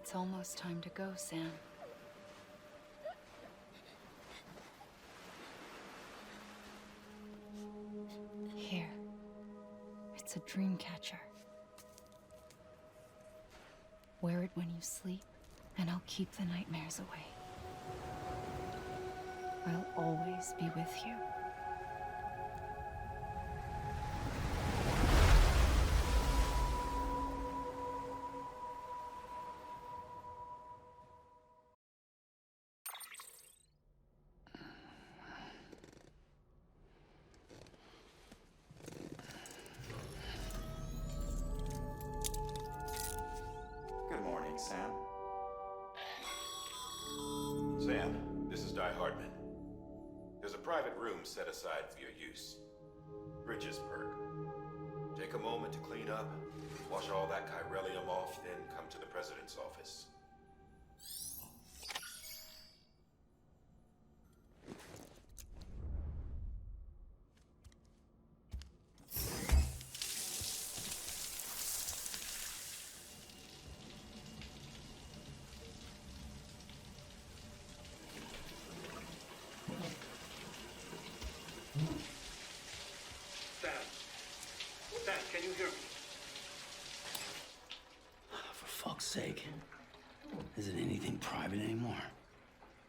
It's almost time to go, Sam. Here. It's a dream catcher. Wear it when you sleep, and I'll keep the nightmares away. I'll always be with you. Good morning, Sam. Sam, this is Di Hartman. There's a private room set aside for your use. Bridges perk. Take a moment to clean up, wash all that chiralium off, then come to the president's office. Sam, can you hear me? For fuck's sake. Isn't anything private anymore?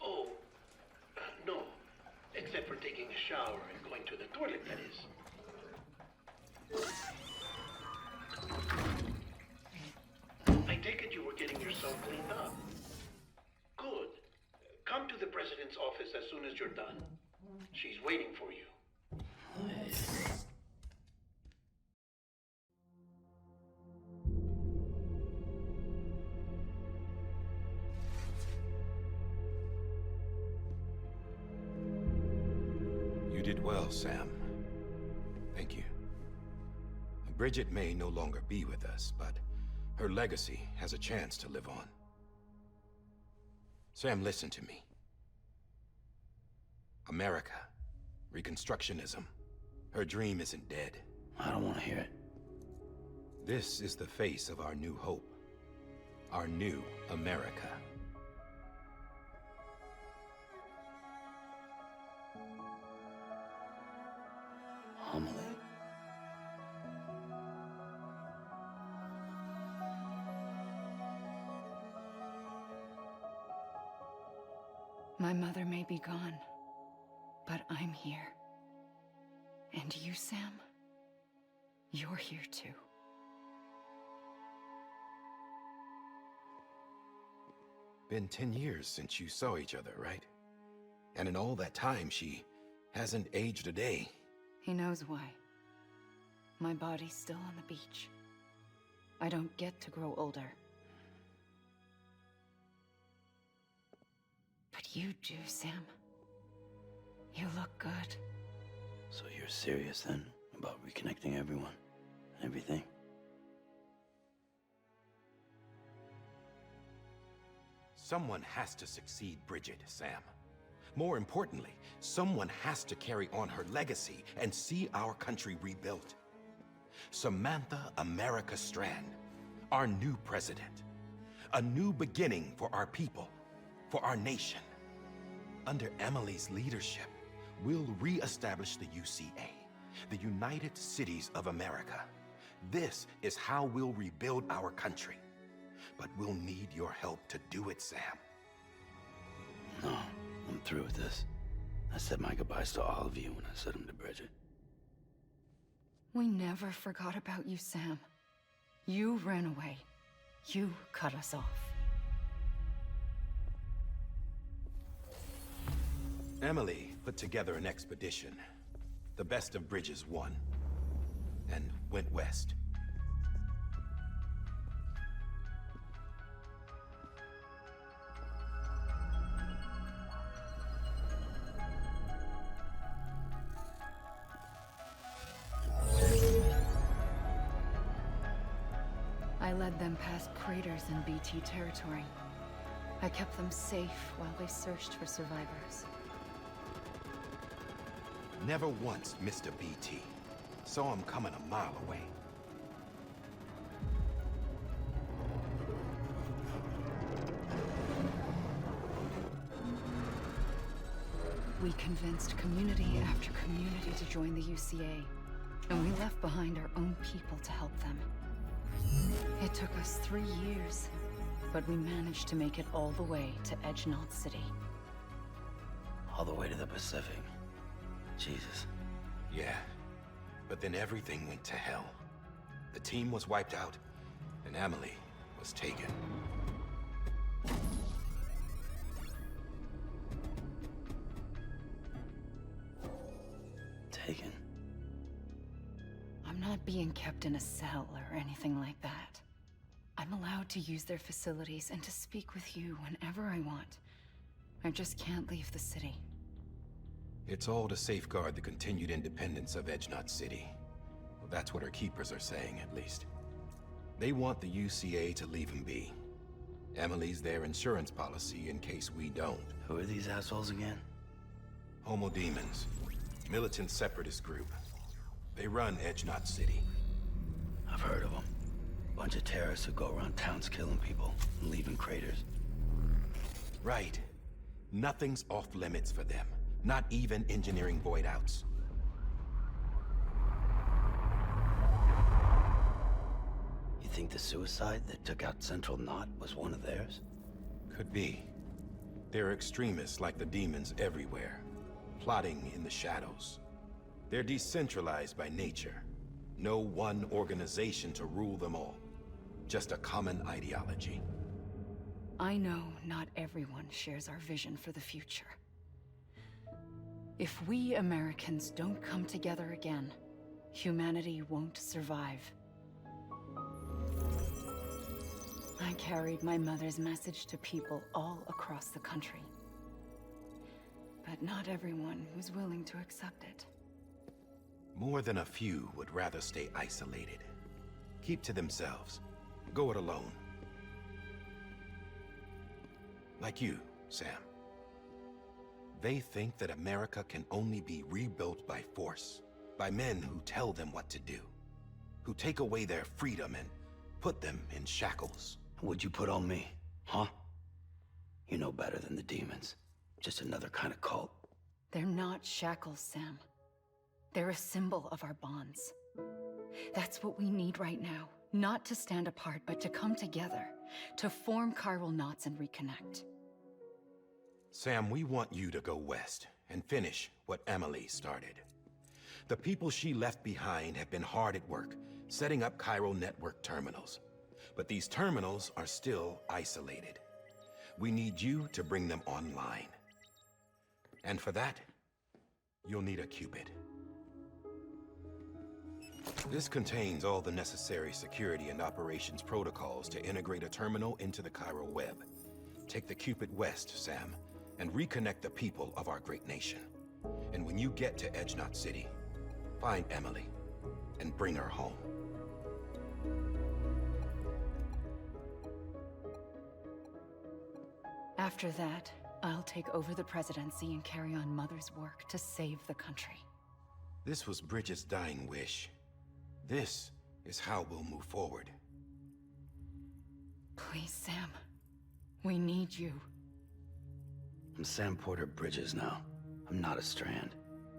Oh, no. Except for taking a shower and going to the toilet, that is. I take it you were getting yourself cleaned up. Good. Come to the president's office as soon as you're done. She's waiting for you. You did well, Sam. Thank you. Bridget may no longer be with us, but her legacy has a chance to live on. Sam, listen to me. America, Reconstructionism, her dream isn't dead. I don't want to hear it. This is the face of our new hope. Our new America. Amelie. My mother may be gone, but I'm here. And you, Sam, you're here too. Been 10 years since you saw each other, right? And in all that time, she hasn't aged a day. He knows why. My body's still on the beach. I don't get to grow older. But you do, Sam. You look good. So you're serious then about reconnecting everyone and everything? Someone has to succeed Bridget, Sam. More importantly, someone has to carry on her legacy and see our country rebuilt. Samantha America Strand, our new president. A new beginning for our people, for our nation. Under Amelie's leadership, we'll re-establish the UCA, the United Cities of America. This is how we'll rebuild our country. But we'll need your help to do it, Sam. No, I'm through with this. I said my goodbyes to all of you when I said them to Bridget. We never forgot about you, Sam. You ran away. You cut us off. Amelie put together an expedition. The best of Bridges won. And went west. I led them past craters in BT territory. I kept them safe while they searched for survivors. Never once missed a BT. Saw him coming a mile away. We convinced community after community to join the UCA, and we left behind our own people to help them. It took us 3 years, but we managed to make it all the way to Edgenot City. All the way to the Pacific. Jesus. Yeah, but then everything went to hell. The team was wiped out, and Amelie was taken. Taken? I'm not being kept in a cell or anything like that. I'm allowed to use their facilities and to speak with you whenever I want. I just can't leave the city. It's all to safeguard the continued independence of Edgenot City. Well, that's what our keepers are saying, at least. They want the UCA to leave him be. Amelie's their insurance policy in case we don't. Who are these assholes again? Homo Demons. Militant separatist group. They run Edgenot City. I've heard of them. Bunch of terrorists who go around towns killing people and leaving craters. Right. Nothing's off limits for them. Not even engineering void outs. You think the suicide that took out Central Knot was one of theirs? Could be. There are extremists like the demons everywhere, plotting in the shadows. They're decentralized by nature. No one organization to rule them all. Just a common ideology. I know not everyone shares our vision for the future. If we Americans don't come together again, humanity won't survive. I carried my mother's message to people all across the country. But not everyone was willing to accept it. More than a few would rather stay isolated. Keep to themselves. Go it alone. Like you, Sam. They think that America can only be rebuilt by force, by men who tell them what to do, who take away their freedom and put them in shackles. What'd you put on me, huh? You know better than the demons. Just another kind of cult. They're not shackles, Sam. They're a symbol of our bonds. That's what we need right now. Not to stand apart, but to come together, to form chiral knots and reconnect. Sam, we want you to go west and finish what Amelie started. The people she left behind have been hard at work, setting up Chiral Network terminals. But these terminals are still isolated. We need you to bring them online. And for that, you'll need a Cupid. This contains all the necessary security and operations protocols to integrate a terminal into the chiral web. Take the Cupid west, Sam, and reconnect the people of our great nation. And when you get to Edgenot City, find Amelie and bring her home. After that, I'll take over the presidency and carry on Mother's work to save the country. This was Bridget's dying wish. This is how we'll move forward. Please, Sam. We need you. I'm Sam Porter Bridges now. I'm not a Strand.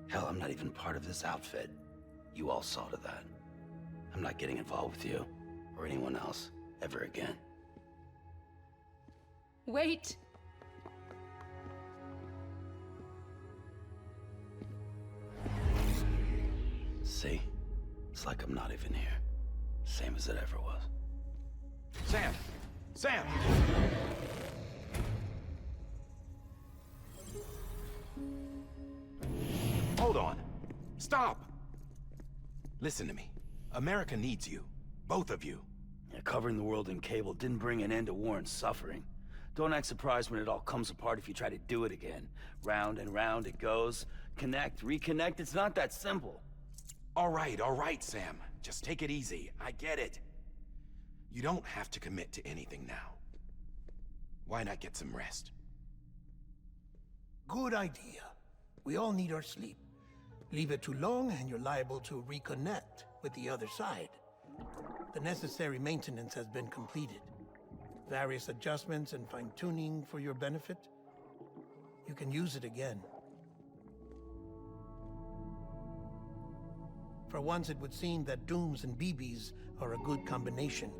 Hell, I'm not even part of this outfit. You all saw to that. I'm not getting involved with you, or anyone else, ever again. Wait! See? It's like I'm not even here. Same as it ever was. Sam! Sam! Hold on. Stop! Listen to me. America needs you. Both of you. Yeah, covering the world in cable didn't bring an end to war and suffering. Don't act surprised when it all comes apart if you try to do it again. Round and round it goes. Connect, reconnect, it's not that simple. All right, Sam. Just take it easy. I get it. You don't have to commit to anything now. Why not get some rest? Good idea. We all need our sleep. Leave it too long and you're liable to reconnect with the other side. The necessary maintenance has been completed. Various adjustments and fine-tuning for your benefit. You can use it again. For once, it would seem that Dooms and BBs are a good combination.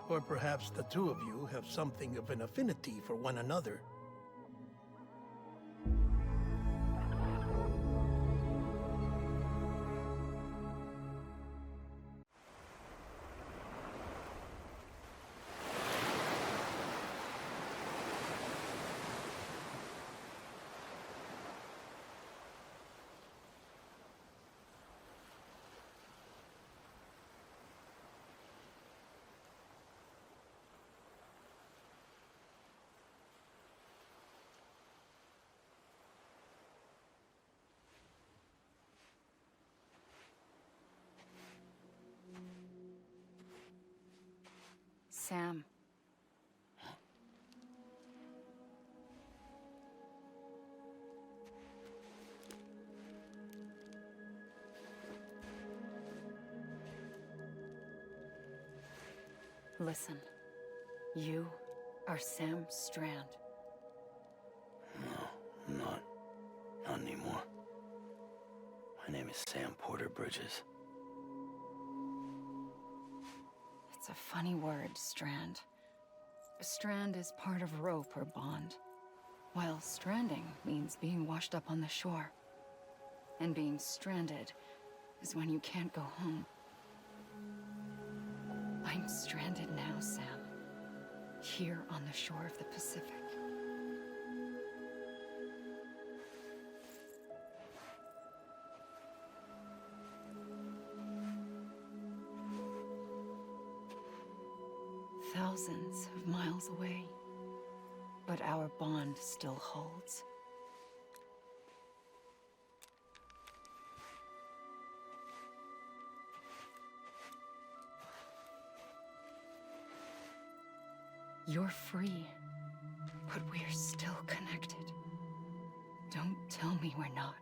Or perhaps the two of you have something of an affinity for one another. Sam. Listen. You are Sam Strand. No, I'm not. Not anymore. My name is Sam Porter Bridges. It's a funny word, Strand. Strand is part of rope or bond, while stranding means being washed up on the shore. And being stranded is when you can't go home. I'm stranded now, Sam. Here on the shore of the Pacific. Thousands of miles away, but our bond still holds. You're free, but we're still connected. Don't tell me we're not.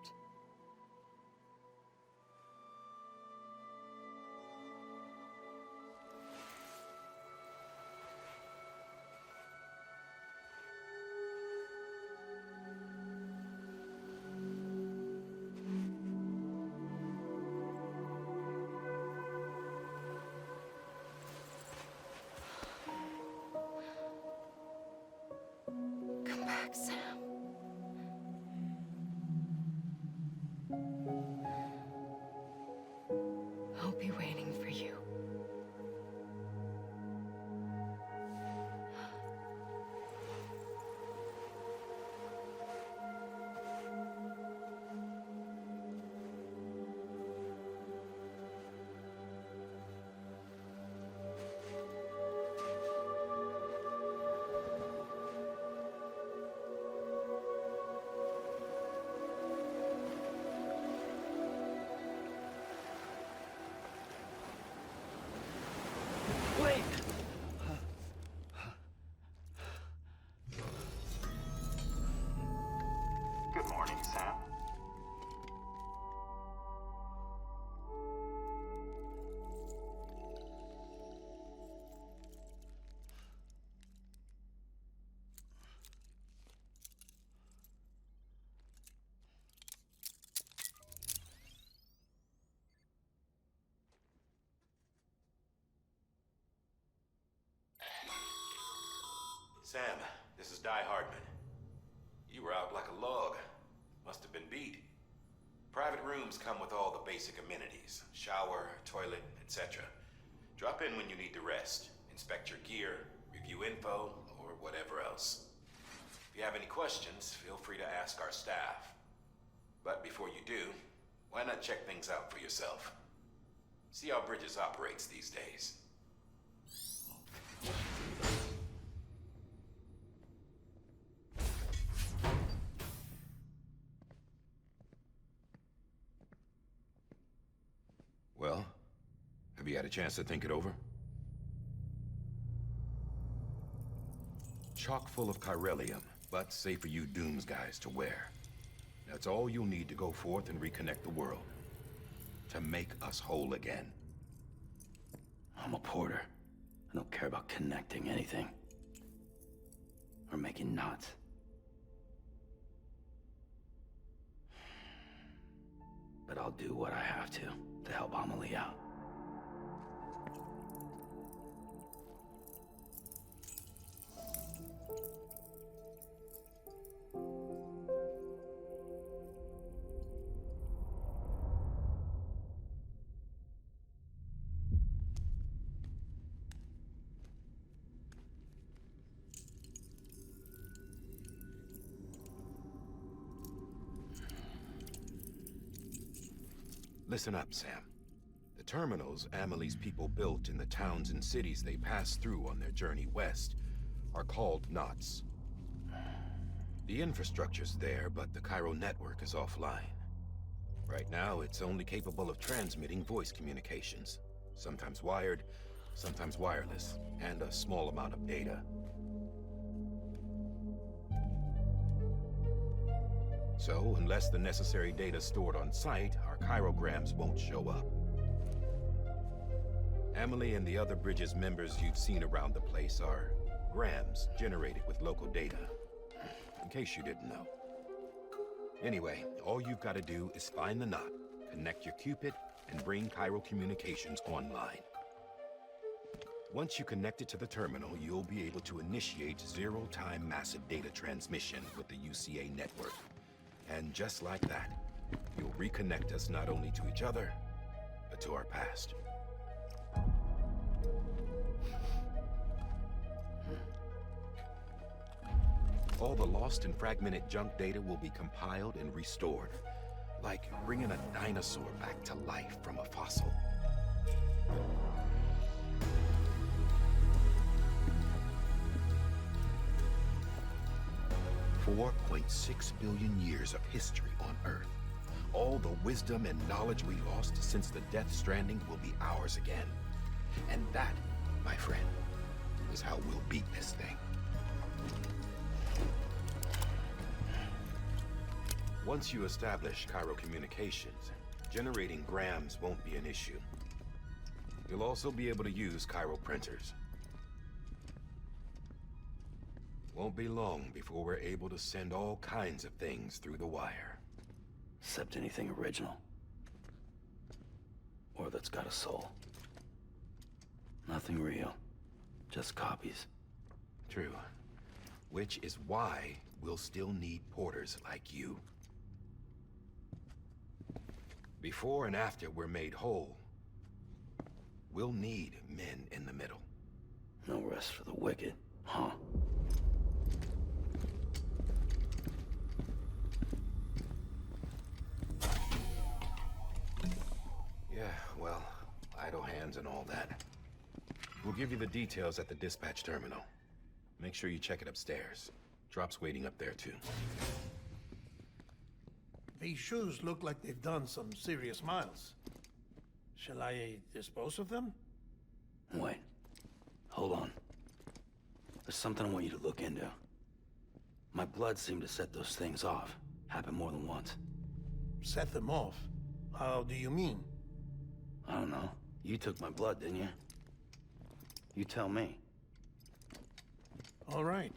Come back, Sam. I'll be waiting for you. Wait! Good morning, Sam. Sam, this is Di Hardman. You were out like a log. Must have been beat. Private rooms come with all the basic amenities. Shower, toilet, etc. Drop in when you need to rest. Inspect your gear, review info, or whatever else. If you have any questions, feel free to ask our staff. But before you do, why not check things out for yourself? See how Bridges operates these days. Well, have you had a chance to think it over? Chock full of chiralium, but safe for you Dooms guys to wear. That's all you'll need to go forth and reconnect the world. To make us whole again. I'm a porter. I don't care about connecting anything. Or making knots. I'll do what I have to help Amelie out. Listen up, Sam. The terminals Amelie's people built in the towns and cities they passed through on their journey west are called knots. The infrastructure's there, but the Chiral Network is offline. Right now, it's only capable of transmitting voice communications, sometimes wired, sometimes wireless, and a small amount of data. So, unless the necessary data stored on site, our chirograms won't show up. Amelie and the other Bridges members you've seen around the place are grams generated with local data, in case you didn't know. Anyway, all you've got to do is find the knot, connect your Cupid, and bring Chiral communications online. Once you connect it to the terminal, you'll be able to initiate zero-time massive data transmission with the UCA network. And just like that, you'll reconnect us not only to each other, but to our past. All the lost and fragmented junk data will be compiled and restored, like bringing a dinosaur back to life from a fossil. 4.6 billion years of history on Earth. All the wisdom and knowledge we lost since the death Stranding will be ours again. And that, my friend, is how we'll beat this thing. Once you establish Chiral communications, generating grams won't be an issue. You'll also be able to use Chiral printers. Won't be long before we're able to send all kinds of things through the wire. Except anything original. Or that's got a soul. Nothing real. Just copies. True. Which is why we'll still need porters like you. Before and after we're made whole, we'll need men in the middle. No rest for the wicked, huh? Yeah, well, idle hands and all that. We'll give you the details at the dispatch terminal. Make sure you check it upstairs. Drop's waiting up there, too. These shoes look like they've done some serious miles. Shall I dispose of them? Wait. Hold on. There's something I want you to look into. My blood seemed to set those things off. Happened more than once. Set them off? How do you mean? I don't know. You took my blood, didn't you? You tell me. All right.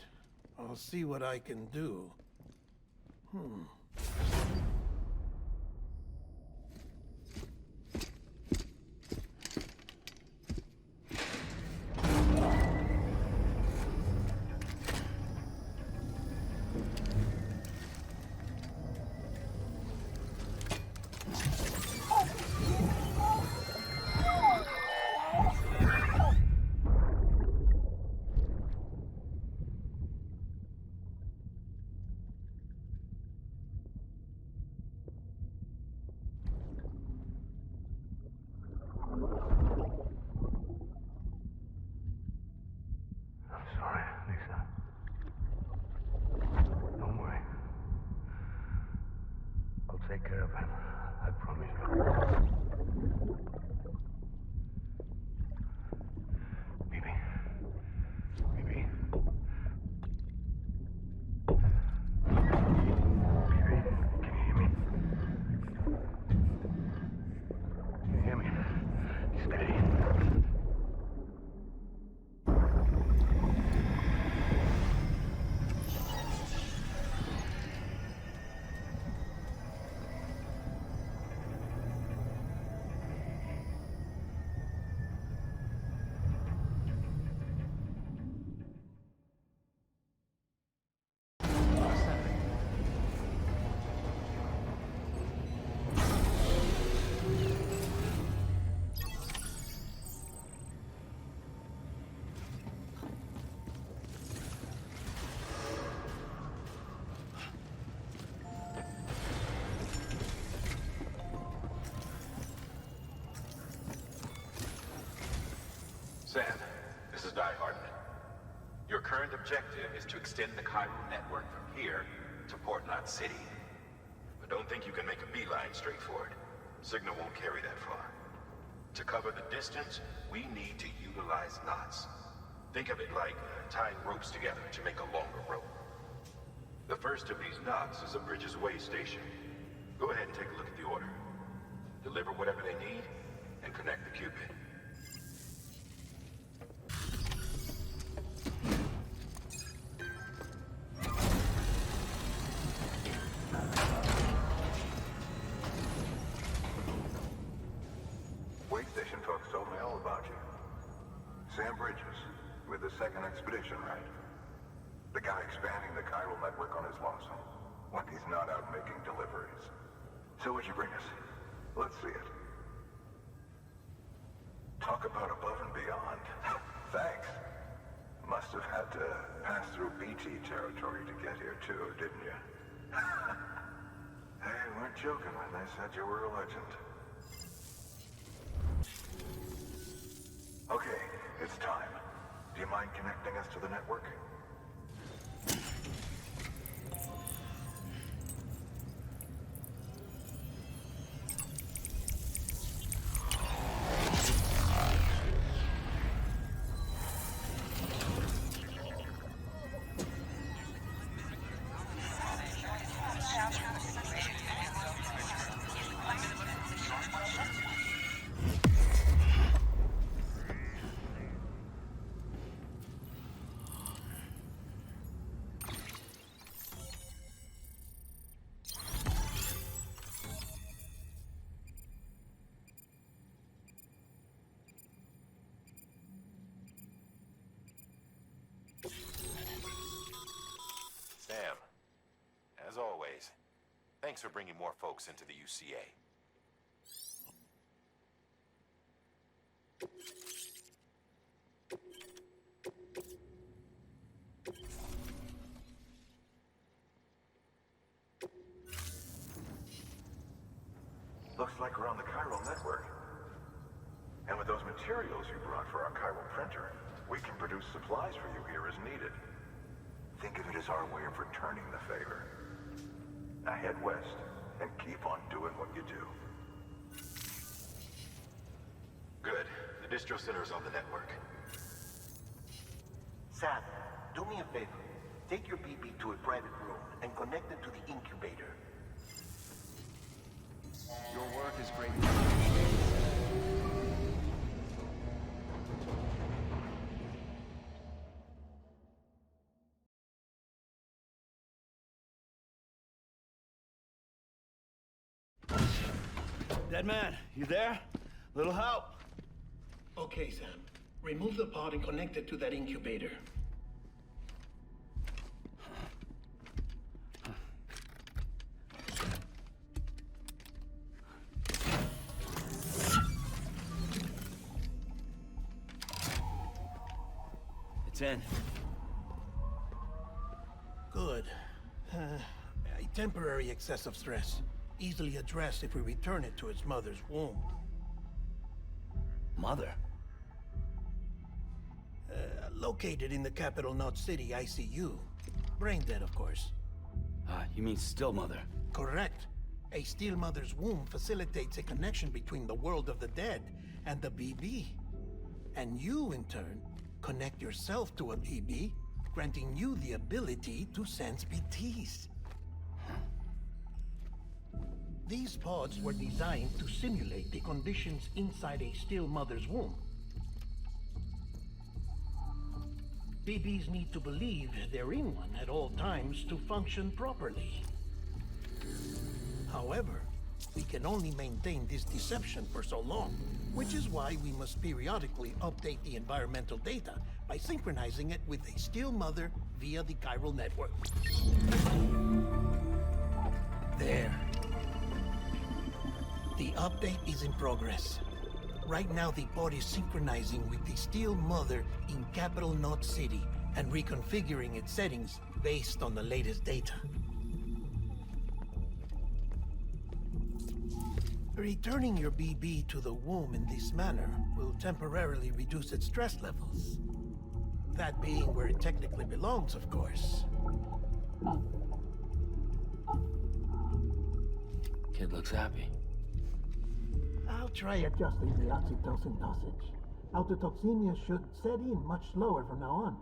I'll see what I can do. Take care of him. I promise you. Baby. Baby. Baby, can you hear me? Can you hear me? Steady. current objective is to extend the Chiral Network from here to Port Knot City. But don't think you can make a beeline straight for it. Signal won't carry that far. To cover the distance, we need to utilize knots. Think of it like tying ropes together to make a longer rope. The first of these knots is a Bridges Way station. Go ahead and take a look at the order. Deliver whatever they need, and connect the Cupid. Wait station folks told me all about you. Sam Bridges, with the second expedition, right? The guy expanding the Chiral Network on his lonesome, when he's not out making deliveries. So what'd you bring us? Let's see it. Talk about above and beyond. Thanks. Must have had to pass through BT territory to get here too, didn't you? They weren't joking when they said you were a legend. Okay, it's time. Do you mind connecting us to the network? Sam, as always, thanks for bringing more folks into the UCA. Looks like we're on the Chiral Network. And with those materials you brought for our Chiral printer, we can produce supplies for you here as needed. Think of it as our way of returning the favor. Now head west and keep on doing what you do. Good. The distro center is on the network. Sam, do me a favor. Take your BB to a private room and connect it to the incubator. Your work is great. Dead man, you there? Little help? Okay, Sam. Remove the pod and connect it to that incubator. It's in. Good. A temporary excessive stress. Easily addressed if we return it to its mother's womb. Mother? Located in the capital Knot City ICU. Brain dead, of course. You mean still mother? Correct. A still mother's womb facilitates a connection between the world of the dead and the BB. And you, in turn, connect yourself to a BB, granting you the ability to sense BTs. These pods were designed to simulate the conditions inside a still mother's womb. BBs need to believe they're in one at all times to function properly. However, we can only maintain this deception for so long, which is why we must periodically update the environmental data by synchronizing it with a still mother via the Chiral Network. There. The update is in progress. Right now, the pod is synchronizing with the still mother in capital Knot City and reconfiguring its settings based on the latest data. Returning your BB to the womb in this manner will temporarily reduce its stress levels. That being where it technically belongs, of course. Kid looks happy. I'll try adjusting the oxytocin dosage. Autotoxemia should set in much slower from now on.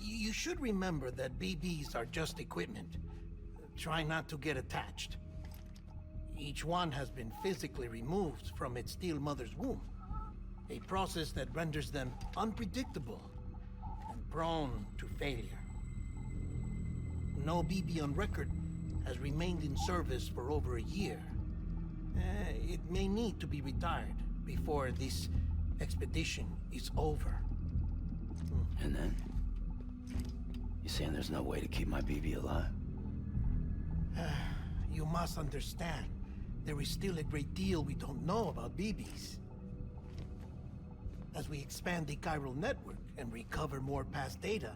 You should remember that BBs are just equipment. Try not to get attached. Each one has been physically removed from its steel mother's womb. A process that renders them unpredictable and prone to failure. No BB on record has remained in service for over a year. It may need to be retired before this expedition is over. And then? You saying there's no way to keep my BB alive? You must understand, there is still a great deal we don't know about BBs. As we expand the Chiral Network and recover more past data,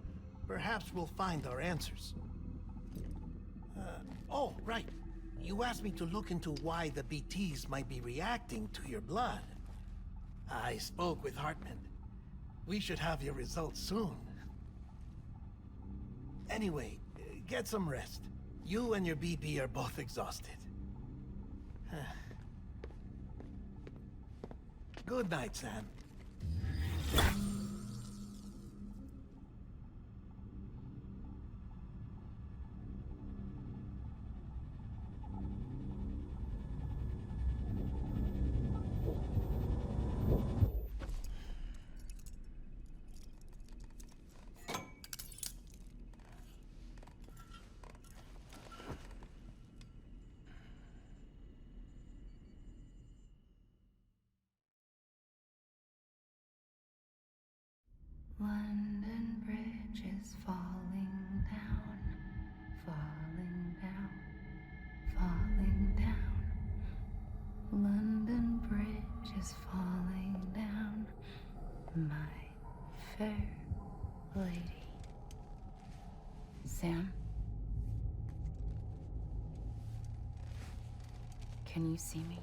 perhaps we'll find our answers. Oh, right. You asked me to look into why the BTs might be reacting to your blood. I spoke with Hartman. We should have your results soon. Anyway, get some rest. You and your BB are both exhausted. Good night, Sam. London Bridge is falling down, falling down, falling down. London Bridge is falling down, my fair lady. Sam? Can you see me?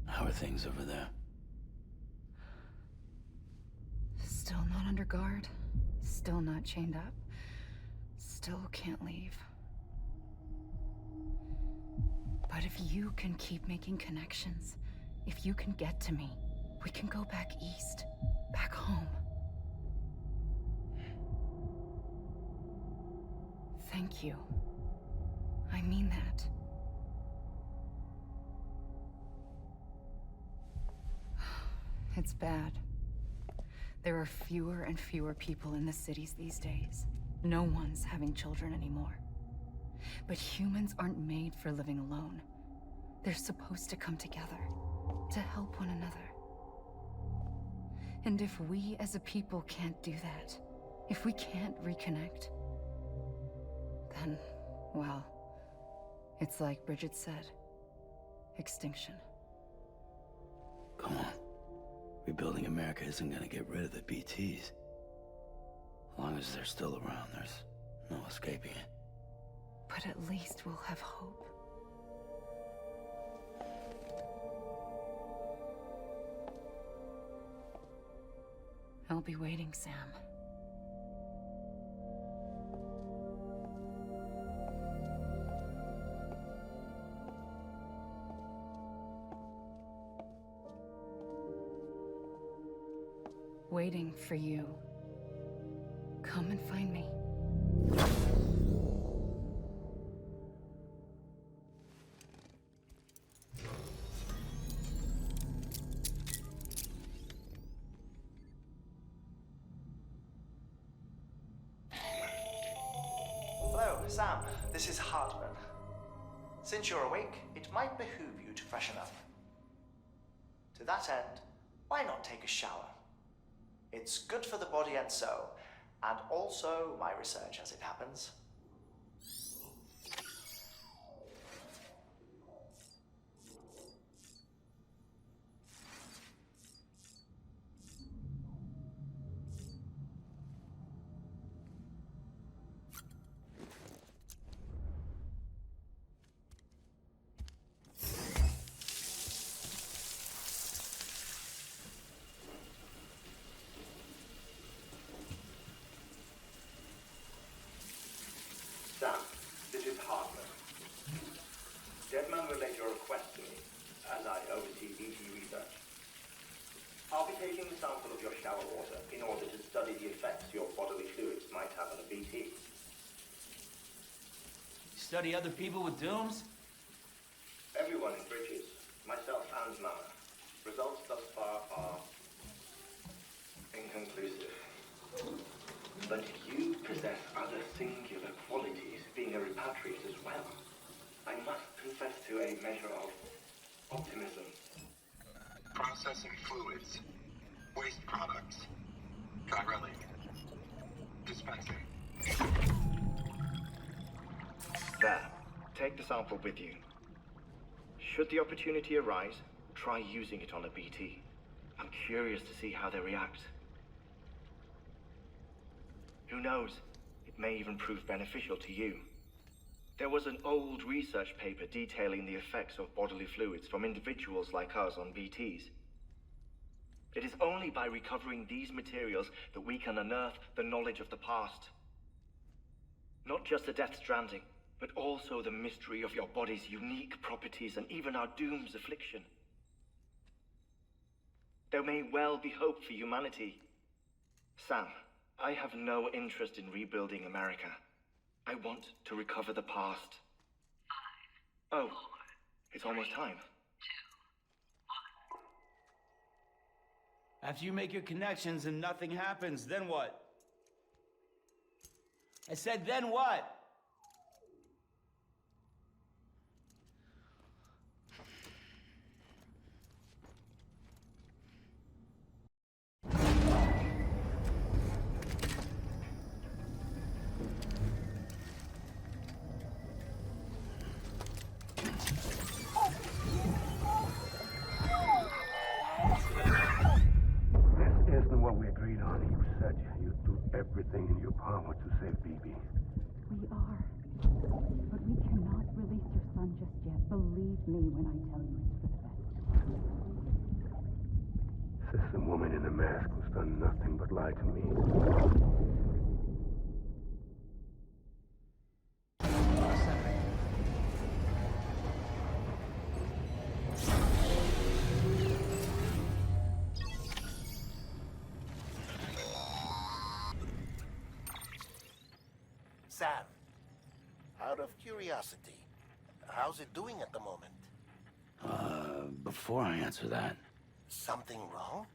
How are things over there? Still not under guard, still not chained up, still can't leave. But if you can keep making connections, if you can get to me, we can go back east, back home. Thank you. I mean that. It's bad. There are fewer and fewer people in the cities these days. No one's having children anymore. But humans aren't made for living alone. They're supposed to come together, to help one another. And if we as a people can't do that, if we can't reconnect, then, well, it's like Bridget said, extinction. Come on. Rebuilding America isn't gonna get rid of the BTs. As long as they're still around, there's no escaping it. But at least we'll have hope. I'll be waiting, Sam. Waiting for you. Come and find me. Hello, Sam. This is Hartman. Since you're awake, it might behoove you to freshen up. To that end, why not take a shower? It's good for the body and soul, and also my research as it happens. taking a sample of your shower water in order to study the effects your bodily fluids might have on a BT. Study other people with dooms? Everyone in Bridges, myself and Mama. Results thus far are inconclusive. But you possess other singular qualities, being a repatriate as well. I must confess to a measure of optimism. Processing fluids. Waste products. Chirelli. Dispensing. There. Take the sample with you. Should the opportunity arise, try using it on a BT. I'm curious to see how they react. Who knows? It may even prove beneficial to you. There was an old research paper detailing the effects of bodily fluids from individuals like us on BTs. It is only by recovering these materials that we can unearth the knowledge of the past. Not just the death stranding, but also the mystery of your body's unique properties and even our doom's affliction. There may well be hope for humanity. Sam, I have no interest in rebuilding America. I want to recover the past. 5, oh, 4, it's almost time. 2, 1. After you make your connections and nothing happens, then what? I said, then what? Everything in your power to save BB. We are. But we cannot release your son just yet. Believe me when I tell you it's for the best. System woman in the mask who's done nothing but lie to me. Sam, out of curiosity, how's it doing at the moment? Before I answer that, Something wrong?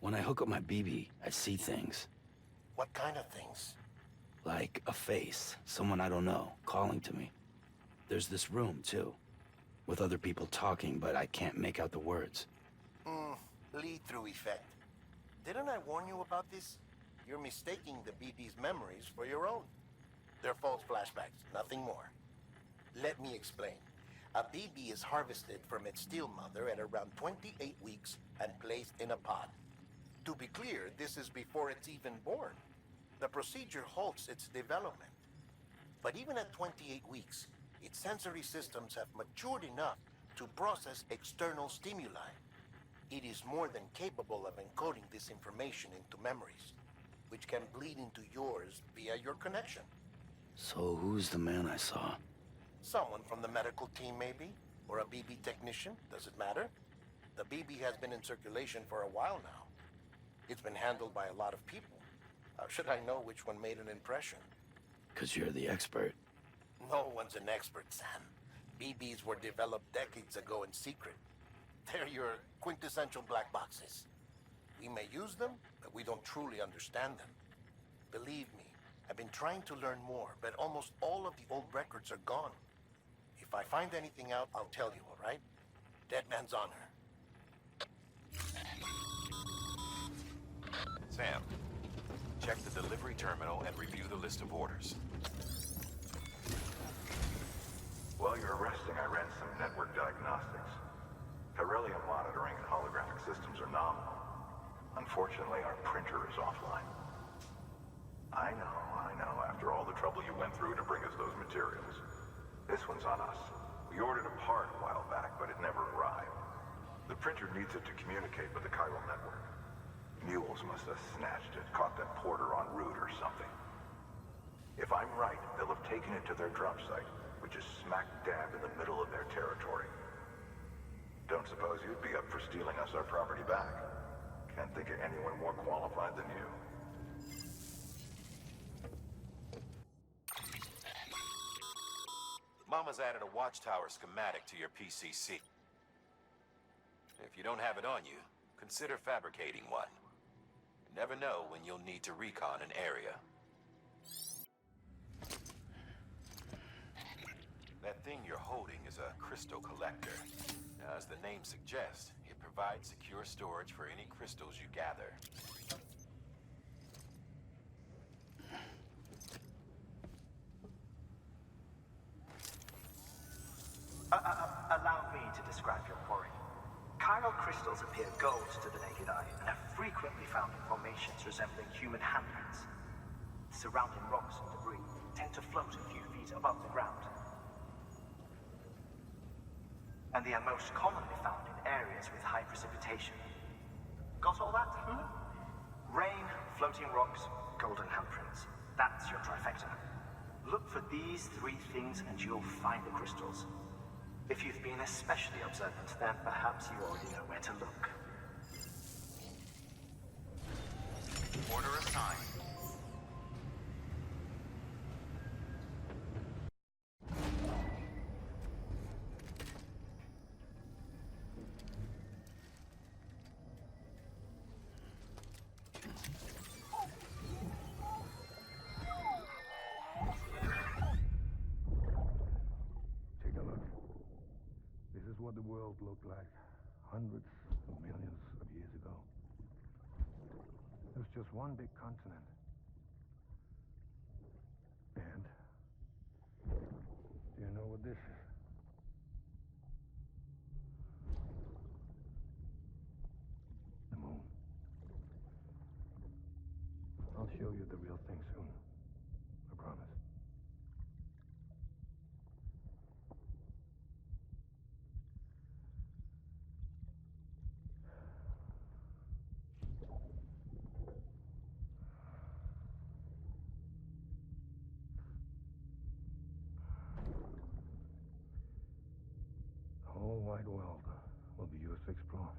when I hook up my BB, I see things. What kind of things? Like a face, someone I don't know, calling to me. There's this room, too, with other people talking, but I can't make out the words. Lead-through effect. Didn't I warn you about this? You're mistaking the BB's memories for your own. They're false flashbacks, nothing more. Let me explain. A BB is harvested from its steel mother at around 28 weeks and placed in a pod. To be clear, this is before it's even born. The procedure halts its development. But even at 28 weeks, its sensory systems have matured enough to process external stimuli. It is more than capable of encoding this information into memories, which can bleed into yours via your connection. So who's the man I saw? Someone from the medical team, maybe? Or a BB technician? Does it matter? The BB has been in circulation for a while now. It's been handled by a lot of people. How should I know which one made an impression? 'Cause you're the expert. No one's an expert, Sam. BBs were developed decades ago in secret. They're your quintessential black boxes. We may use them, but we don't truly understand them. Believe me, I've been trying to learn more, but almost all of the old records are gone. If I find anything out, I'll tell you, all right? Dead man's honor. Sam, check the delivery terminal and review the list of orders. While you're resting, I ran some network diagnostics. Beryllium monitoring and holographic systems are nominal. Unfortunately, our printer is offline. I know. After all the trouble you went through to bring us those materials. This one's on us. We ordered a part a while back, but it never arrived. The printer needs it to communicate with the Chiral Network. Mules must have snatched it, caught that porter en route or something. If I'm right, they'll have taken it to their drop site, which is smack dab in the middle of their territory. Don't suppose you'd be up for stealing us our property back? Can't think of anyone more qualified than you. Mama's added a watchtower schematic to your PCC. If you don't have it on you, consider fabricating one. You never know when you'll need to recon an area. That thing you're holding is a crystal collector. Now, as the name suggests, it provides secure storage for any crystals you gather. Allow me to describe your quarry. Chiral crystals appear gold to the naked eye and are frequently found in formations resembling human handprints. Surrounding rocks and debris tend to float a few feet above the ground. And they are most commonly found in areas with high precipitation. Got all that? Rain, floating rocks, golden handprints. That's your trifecta. Look for these three things and you'll find the crystals. If you've been especially observant, then perhaps you already know where to look. Order assigned. Take a look. This is what the world looked like hundreds of millions of years ago. It was just one big continent. And do you know what this is? The moon. I'll show you the real thing soon. I promise. The whole wide world will be yours to explore.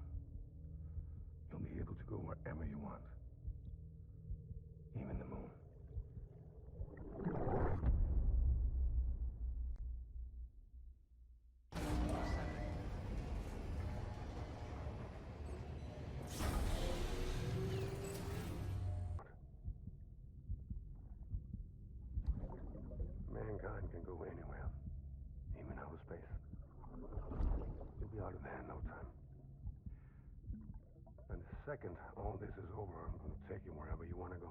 You'll be able to go wherever you want. Even the moon. Mankind can go anywhere, even outer space. You'll be out of there in no time. And the second all this is over, I'm going to take you wherever you want to go.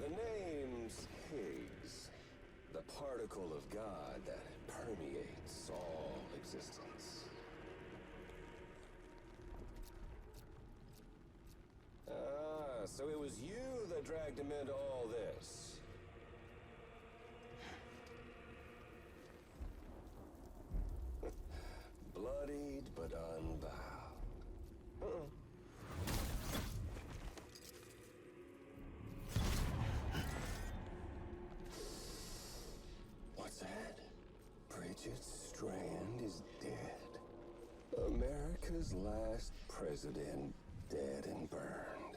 The name's Higgs, the particle of God that permeates all existence. Ah, so it was you that dragged him into all this. Bloodied but unbound. America's last president dead and burned.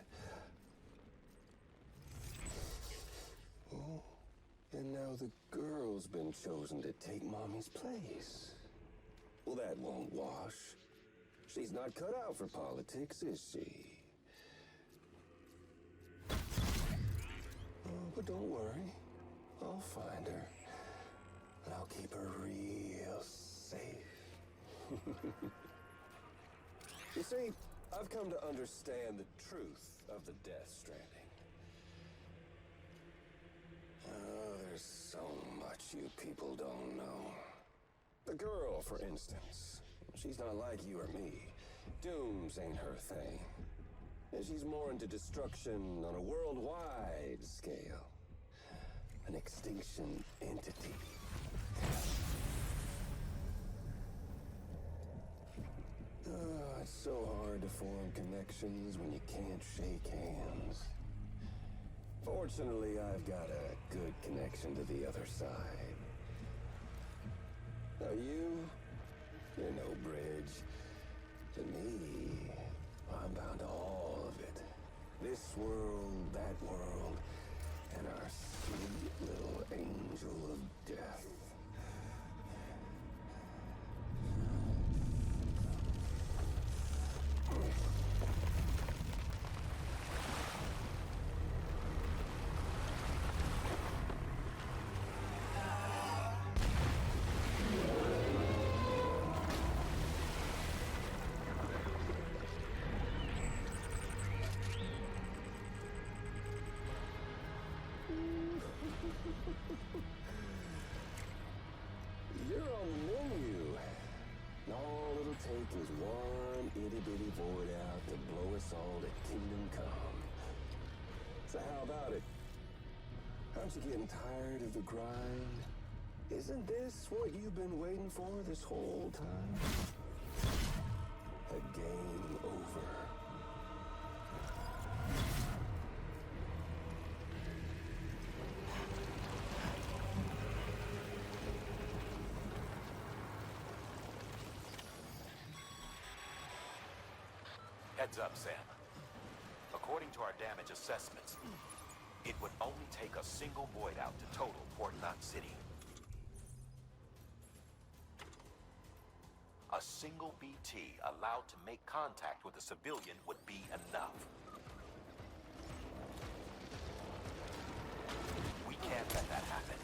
Oh, and now the girl's been chosen to take Mommy's place. Well, that won't wash. She's not cut out for politics, is she? Oh, but don't worry. I'll find her. And I'll keep her real safe. You see, I've come to understand the truth of the Death Stranding. Oh, there's so much you people don't know. The girl, for instance. She's not like you or me. Dooms ain't her thing. And she's more into destruction on a worldwide scale. An extinction entity. Oh, it's so hard to form connections when you can't shake hands. Fortunately, I've got a good connection to the other side. Now you're no bridge. To me, I'm bound to all of it. This world, that world, and our sweet little angel of death. You're on the menu. All it'll take is one itty-bitty void out to blow us all to kingdom come. So how about it? Aren't you getting tired of the grind? Isn't this what you've been waiting for this whole time? A game over. Heads up, Sam. According to our damage assessments, it would only take a single void out to total Port Knot City. A single BT allowed to make contact with a civilian would be enough. We can't let that happen.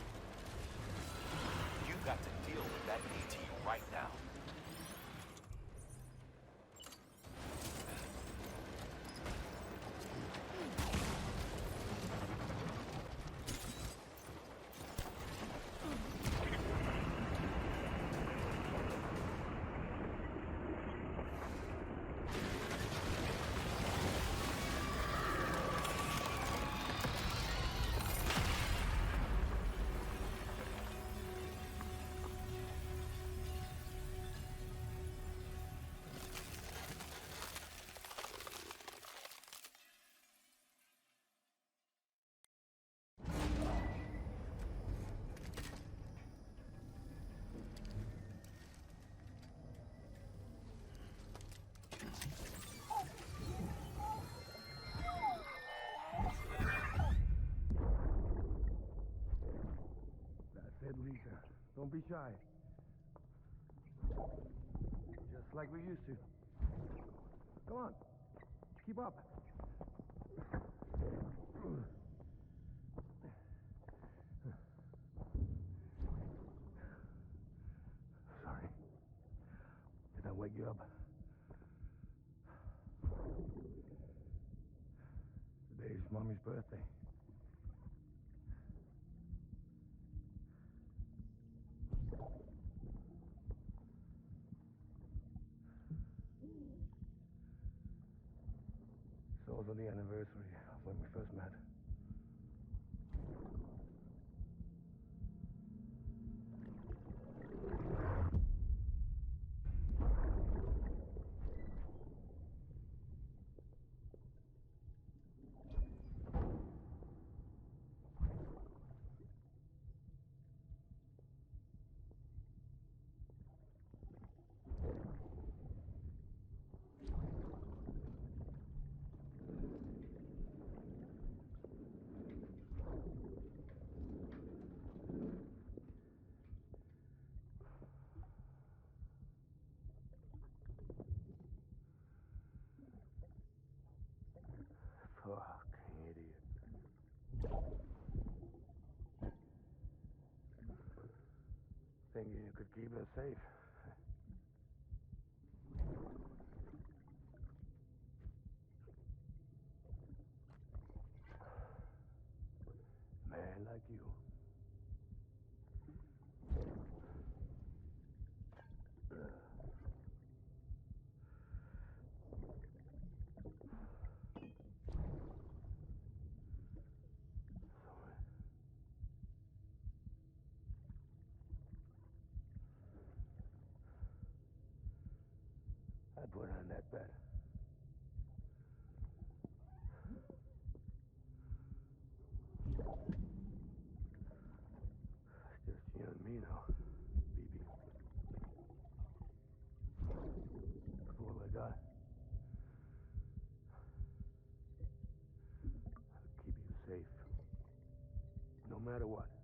You've got to deal with that BT right now. Lisa, don't be shy. Just like we used to. Come on, keep up. Sorry. Did I wake you up? Today's Mommy's birthday. It's also the anniversary of when we first met. thinking you could keep us safe. Man like you. I put on that bet. It's just you and me now, BB. That's all I got. I'll keep you safe. No matter what.